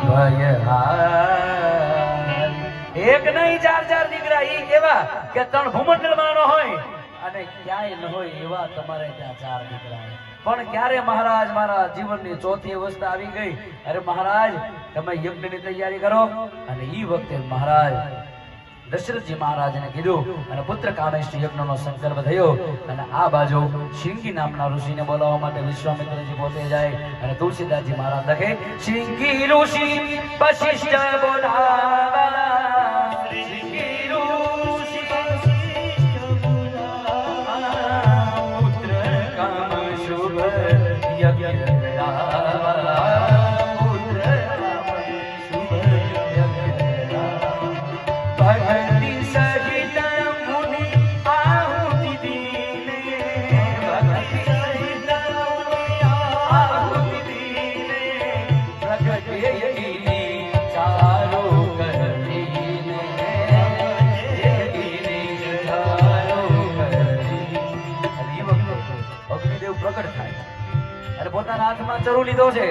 ભય એક નહીં ચાર ચાર દીકરા ઈ કેવા કે ત્રણ ભૂમંડળમાં ન હોય અને ક્યાંય ન હોય એવા તમારે ત્યાં ચાર દીકરા. પણ ક્યારે મહારાજ મારા જીવનની ચોથી અવસ્થા આવી ગઈ, અરે મહારાજ તમે યજ્ઞની તૈયારી કરો. અને ઈ વખતે મહારાજ દશરથજી મહારાજને કીધું અને પુત્ર કામેષ્ટ યજ્ઞનો સંકલ્પ થયો. અને આ બાજુ શિંગી નામના ઋષિને બોલાવવા માટે વિશ્વામિત્રજી પોતે જાય અને તુલસીદાસજી મહારાજ લખે શિંગી ઋષિ વશિષ્ઠ બોલાવા પોતાના હાથમાં ચરુ લીધો છે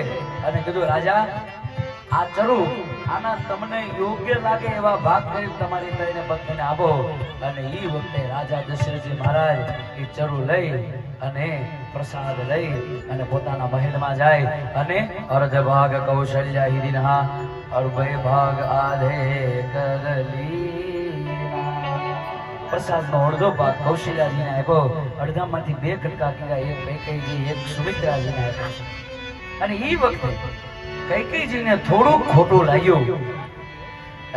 અને કીધું રાજા આ ચરુ આના તમને યોગ્ય લાગે એવા ભાગ કરી તમારી કરીને પત્નીને આપો. અને ઈ વખતે રાજા દશરથજી મહારાજ એ ચરુ લઈ અને પ્રસાદ લઈ અને પોતાના મહેલમાં જાય અને અર્ધ ભાગ કૌશલ્યા હિરિનહા અર્ધ ભાગ આધે કદલી પ્રસાદનો અડધો ભાગ કૌશલ્યાજીને આપ્યો, અડધામાંથી 2 કટકા કર્યા, એક કૈકેયીજી એક સુમિત્રાજીને આપ્યો. અને ઈ વખતે કૈકેયીજીને થોડું ખોટું લાગ્યું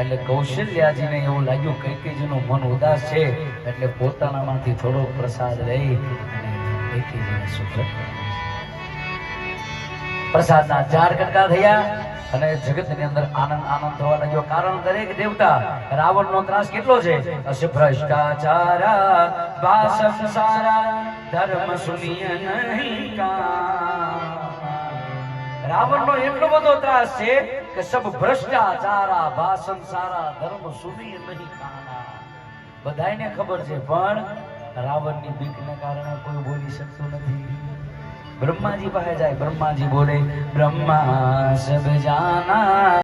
એટલે કૌશલ્યાજીને એવું લાગ્યું કૈકેયીજીનું મન ઉદાસ છે એટલે પોતાનામાંથી થોડો પ્રસાદ લઈ અને કૈકેયીજીને સુપ્રત પ્રસાદના 4 કટકા થયા અને જગતની અંદર આનંદ આનંદ થવા લાગ્યો. કારણ દરેક દેવતા રાવણનો ત્રાસ કેટલો છે, અસ ભ્રષ્ટાચારા વાસંસારા ધર્મ સુનિય નહીં કા. રાવણનો એટલો બધો ત્રાસ છે કે સબ ભ્રષ્ટાચારા વાસંસારા ધર્મ સુનિય નહીં કા. બધાયને ખબર છે પણ રાવણની બીકને કારણે કોઈ બોલી શકતું નથી. બ્રહ્માજી પાસે જાય, બ્રહ્માજી બોલે બ્રહ્મા સબ જાના